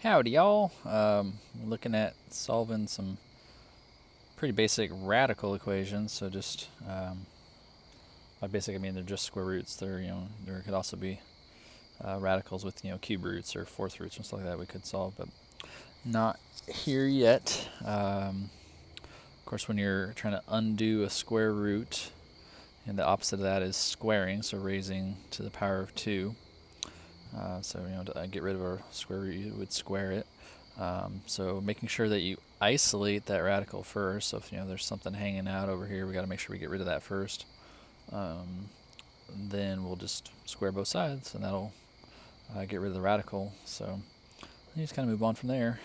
Howdy, y'all. Looking at solving some pretty basic radical equations. So just by basic, I mean they're just square roots. There could also be radicals with cube roots or fourth roots and stuff like that we could solve, but not here yet. Of course, when you're trying to undo a square root, and the opposite of that is squaring, so raising to the power of 2. To get rid of a square root, you would square it. So making sure that you isolate that radical first. So if there's something hanging out over here, we got to make sure we get rid of that first. Then we'll just square both sides, and that'll get rid of the radical. So you just kind of move on from there.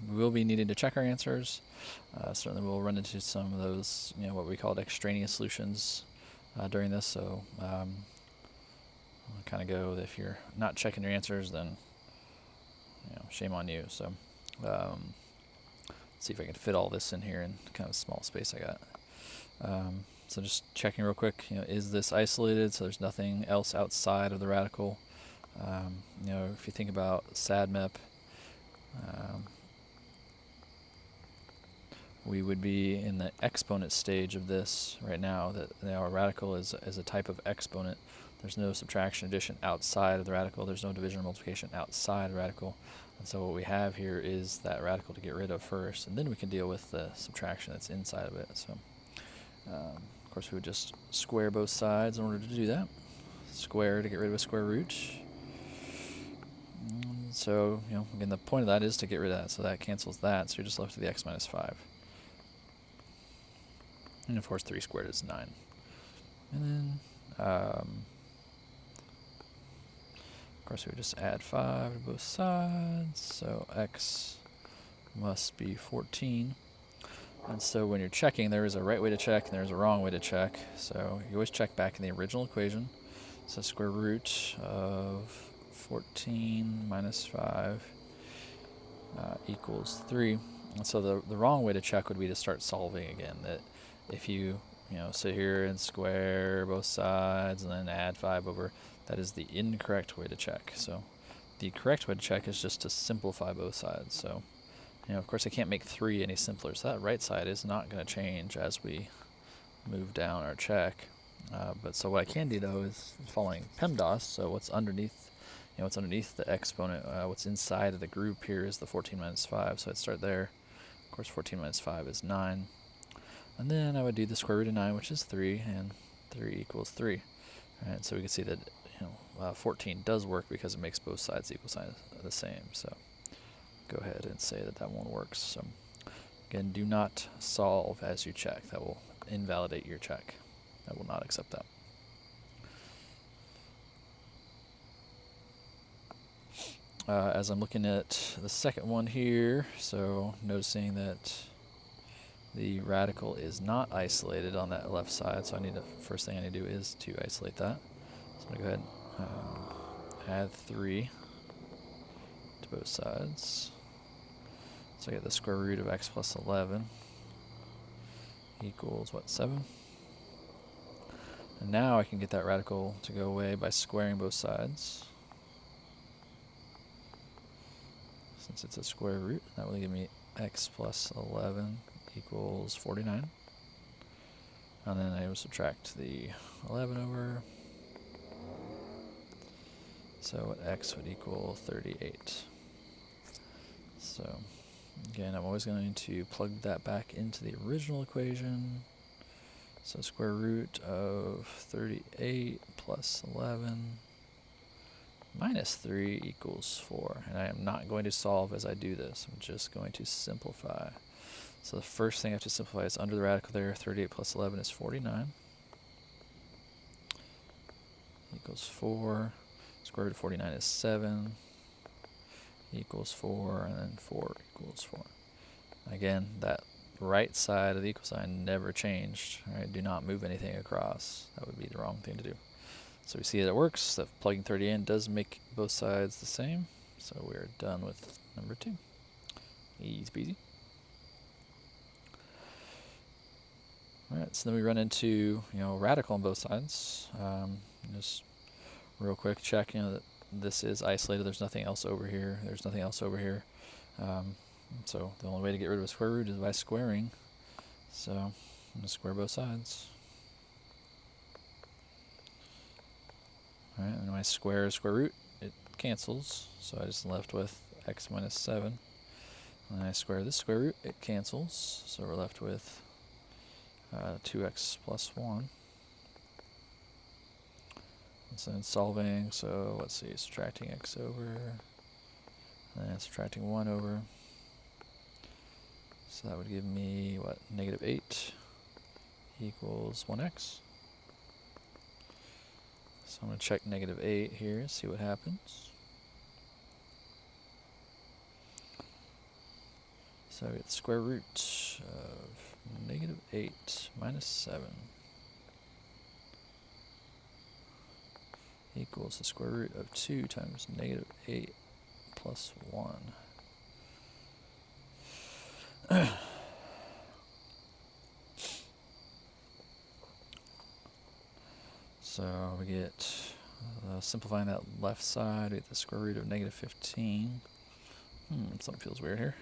We will be needing to check our answers. Certainly we'll run into some of those, what we call extraneous solutions during this. So I'll kind of go, if you're not checking your answers, then shame on you. So let's see if I can fit all this in here in kind of small space I got. So just checking real quick, is this isolated? So there's nothing else outside of the radical. If you think about SADMEP, we would be in the exponent stage of this right now. That our radical is a type of exponent. There's no subtraction, addition outside of the radical. There's no division or multiplication outside of the radical. And so what we have here is that radical to get rid of first, and then we can deal with the subtraction that's inside of it. So, of course, we would just square both sides in order to do that. Square to get rid of a square root. So, again, the point of that is to get rid of that. So that cancels that. So you're just left with the x minus 5. And, of course, 3 squared is 9. And then, of course, we would just add 5 to both sides. So x must be 14. And so when you're checking, there is a right way to check and there's a wrong way to check. So you always check back in the original equation. So square root of 14 minus 5 equals 3. And so the wrong way to check would be to start solving again. That if you sit here and square both sides and then add 5 over, that is the incorrect way to check. So the correct way to check is just to simplify both sides. So of course I can't make 3 any simpler, so that right side is not going to change as we move down our check. But so what I can do though is following PEMDAS. So what's underneath, what's underneath the exponent, what's inside of the group here is the 14 minus 5. So I'd start there. Of course, 14 minus 5 is 9. And then I would do the square root of 9, which is 3, and 3 equals 3. All right, so we can see that 14 does work because it makes both sides equal sign the same. So go ahead and say that one works. So again, do not solve as you check. That will invalidate your check. I will not accept that. As I'm looking at the second one here, so noticing that the radical is not isolated on that left side, so first thing I need to do is to isolate that. So I'm going to go ahead and add 3 to both sides. So I get the square root of x plus 11 equals, 7? And now I can get that radical to go away by squaring both sides. Since it's a square root, that will give me x plus 11 equals 49. And then I will subtract the 11 over. So x would equal 38. So again, I'm always going to plug that back into the original equation. So square root of 38 plus 11 minus 3 equals 4. And I am not going to solve as I do this. I'm just going to simplify. So the first thing I have to simplify is under the radical there. 38 plus 11 is 49. Equals 4. Square root of 49 is 7. Equals 4. And then 4 equals 4. Again, that right side of the equal sign never changed. Right? Do not move anything across. That would be the wrong thing to do. So we see that it works. That plugging 30 in does make both sides the same. So we're done with number 2. Easy peasy. All right, so then we run into radical on both sides. Just real quick check, that this is isolated. There's nothing else over here. There's nothing else over here. So the only way to get rid of a square root is by squaring. So I'm going to square both sides. Alright, and when I square square root, it cancels. So I just left with x minus 7. And I square this square root, it cancels. So we're left with 2x plus 1. And so then solving, so let's see, subtracting x over, and then subtracting 1 over. So that would give me, what, negative 8 equals 1x. So I'm going to check negative 8 here, see what happens. So we get the square root of negative 8 minus 7 equals the square root of 2 times negative 8 plus 1. So we get, simplifying that left side, we get the square root of negative 15. Something feels weird here.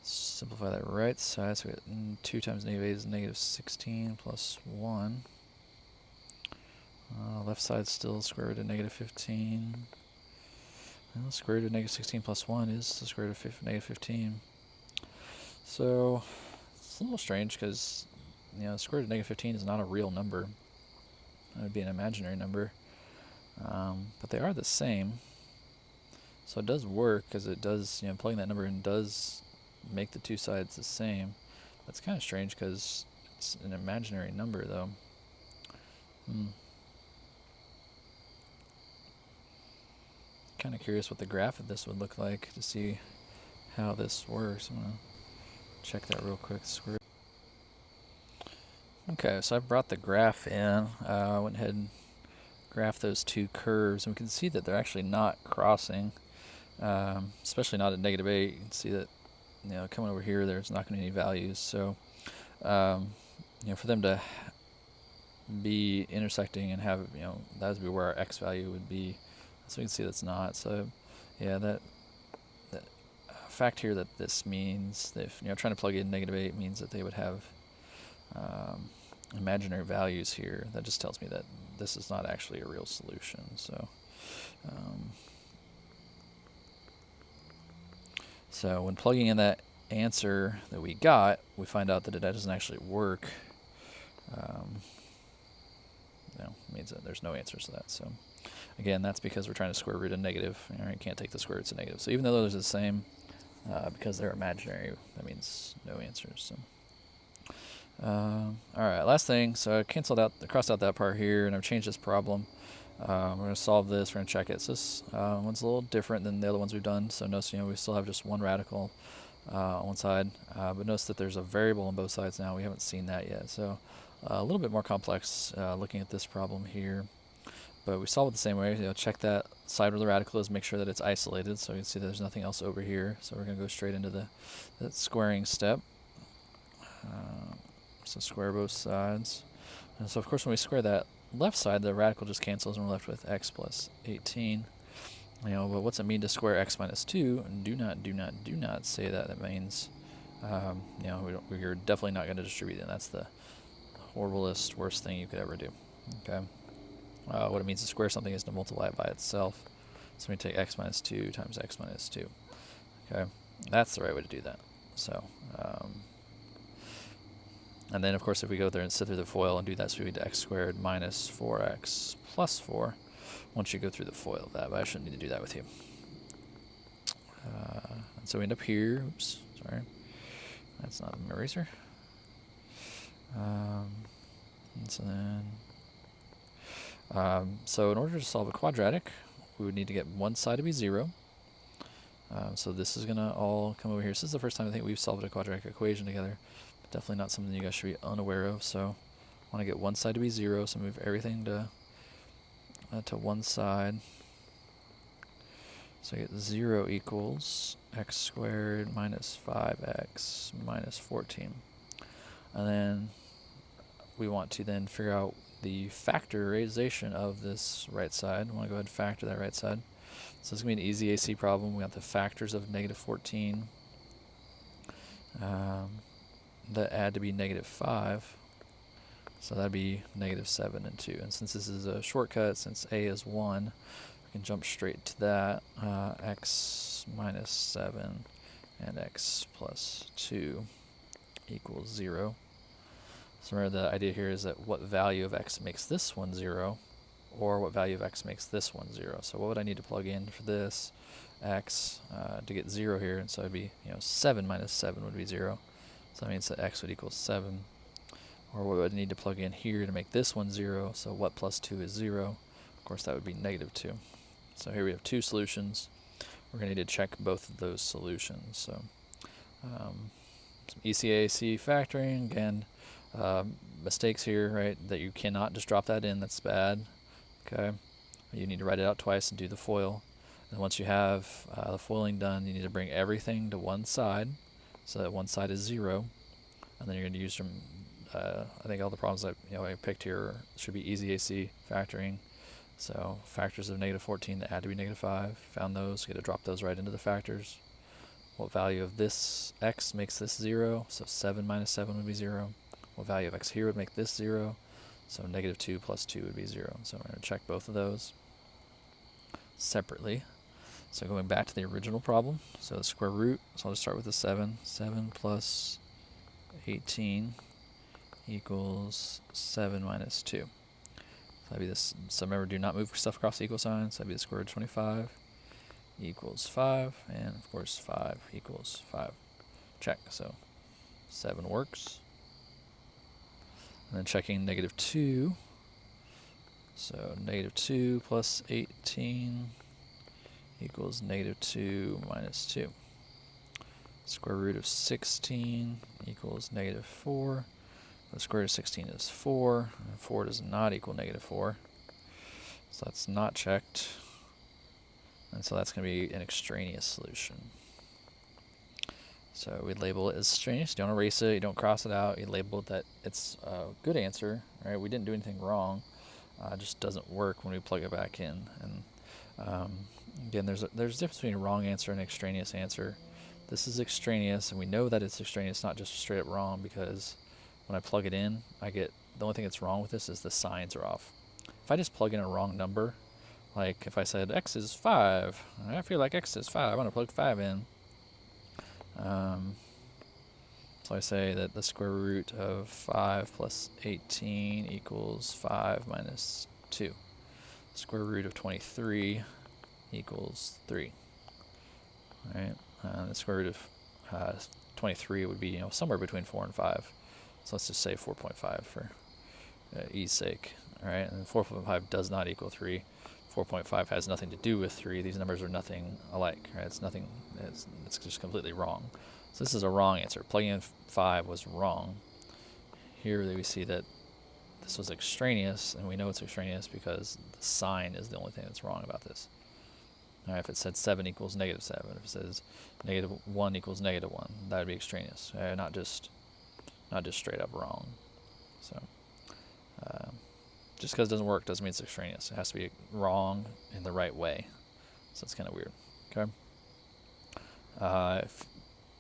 Simplify that right side, so we get 2 times negative 8 is negative 16 plus 1. Left side still square root of negative 15. Well, square root of negative 16 plus 1 is the square root of negative 15. So it's a little strange because, the square root of negative 15 is not a real number. It would be an imaginary number. But they are the same. So it does work because it does, plugging that number in does make the two sides the same. That's kind of strange because it's an imaginary number though. Kind of curious what the graph of this would look like to see how this works. I'm going to check that real quick. Okay, so I brought the graph in. I went ahead and graphed those two curves, and we can see that they're actually not crossing, especially not at negative 8. You can see that, coming over here, there's not going to be any values. So, for them to be intersecting and have, that would be where our x value would be. So we can see that's not. So, yeah, that fact here that this means that if, trying to plug in negative 8 means that they would have imaginary values here. That just tells me that this is not actually a real solution. So when plugging in that answer that we got, we find out that it doesn't actually work. Means that there's no answers to that. So again, that's because we're trying to square root a negative. You can't take the square roots of negative. So even though those are the same, because they're imaginary, that means no answers. So. Alright, last thing. So I crossed out that part here, and I've changed this problem. We're going to solve this. We're going to check it. So this one's a little different than the other ones we've done. So notice, we still have just one radical on one side, but notice that there's a variable on both sides now. We haven't seen that yet. So a little bit more complex looking at this problem here. But we solve it the same way. Check that side where the radical is, make sure that it's isolated. So you can see there's nothing else over here. So we're going to go straight into that squaring step. So square both sides. And so of course when we square that left side, the radical just cancels and we're left with x plus 18. But what's it mean to square x minus 2? And do not say that. That means, we're definitely not going to distribute it. That's the horriblest, worst thing you could ever do. Okay. What it means to square something is to multiply it by itself. So we take x minus 2 times x minus 2. Okay. That's the right way to do that. So, and then, of course, if we go there and sit through the FOIL and do that, so we get x squared minus 4x plus 4 once you go through the FOIL of that. But I shouldn't need to do that with you. And so we end up here. Oops, sorry. That's not an eraser. And so then... so in order to solve a quadratic, we would need to get one side to be 0. So this is going to all come over here. So this is the first time I think we've solved a quadratic equation together. But definitely not something you guys should be unaware of. So I want to get one side to be 0, so move everything to one side. So I get 0 equals x squared minus 5x minus 14. And then we want to then figure out the factorization of this right side. I want to go ahead and factor that right side. So it's going to be an easy AC problem. We got the factors of negative 14 that add to be negative 5. So that'd be negative 7 and 2. And since this is a shortcut, since a is 1, we can jump straight to that. X minus 7 and x plus 2 equals 0. So remember, the idea here is that what value of x makes this one 0, or what value of x makes this one 0. So what would I need to plug in for this x to get 0 here? And so it'd be 7 minus 7 would be 0. So that means that x would equal 7. Or what would I need to plug in here to make this one 0? So what plus 2 is 0? Of course, that would be negative 2. So here we have two solutions. We're going to need to check both of those solutions. So some ECAC factoring, again, mistakes here, right? That you cannot just drop that in, that's bad. Okay, you need to write it out twice and do the FOIL. And once you have the foiling done, you need to bring everything to one side, so that one side is 0. And then you're going to use them. I think all the problems that I picked here should be easy AC factoring. So factors of negative 14 that add to be negative 5. Found those. You got to drop those right into the factors. What value of this x makes this 0? So 7 minus 7 would be 0. What value of x here would make this 0? So negative 2 plus 2 would be 0. So we're going to check both of those separately. So going back to the original problem, so the square root, so I'll just start with the 7. 7 plus 18 equals 7 minus 2. So that'd be this. So remember, do not move stuff across the equal sign. So that'd be the square root of 25 equals 5. And of course, 5 equals 5. Check. So 7 works. And then checking negative 2. So negative 2 plus 18 equals negative 2 minus 2. Square root of 16 equals negative 4. The square root of 16 is 4, and 4 does not equal negative 4. So that's not checked. And so that's going to be an extraneous solution. So we label it as extraneous. You don't erase it, you don't cross it out, you label it that it's a good answer. Right? We didn't do anything wrong. It just doesn't work when we plug it back in. And again, there's a difference between a wrong answer and an extraneous answer. This is extraneous, and we know that it's extraneous, not just straight up wrong, because when I plug it in, the only thing that's wrong with this is the signs are off. If I just plug in a wrong number, like if I said x is 5, I feel like x is 5, I'm going to plug 5 in. So I say that the square root of 5 plus 18 equals 5 minus 2. Square root of 23 equals 3. Right? The square root of 23 would be somewhere between 4 and 5. So let's just say 4.5 for ease sake. All right, and 4.5 does not equal 3. 4.5 has nothing to do with 3. These numbers are nothing alike. Right? It's nothing. It's just completely wrong. So this is a wrong answer. Plugging in 5 was wrong. Here we see that this was extraneous, and we know it's extraneous because the sign is the only thing that's wrong about this. All right, if it said 7 equals negative 7, if it says negative 1 equals negative 1, that would be extraneous. Not just straight up wrong. So just because it doesn't work doesn't mean it's extraneous. It has to be wrong in the right way. So it's kind of weird. Okay.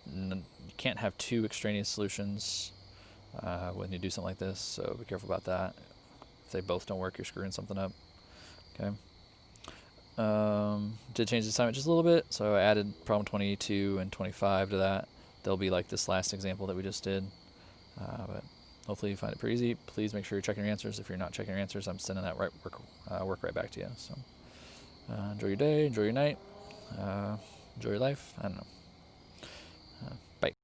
You can't have two extraneous solutions when you do something like this, so be careful about that. If they both don't work, you're screwing something up. Okay. Did change the assignment just a little bit, so I added problem 22 and 25 to that. They'll be like this last example that we just did. But hopefully you find it pretty easy. Please make sure you're checking your answers. If you're not checking your answers, I'm sending that work right back to you. So enjoy your day, enjoy your night, enjoy your life. I don't know.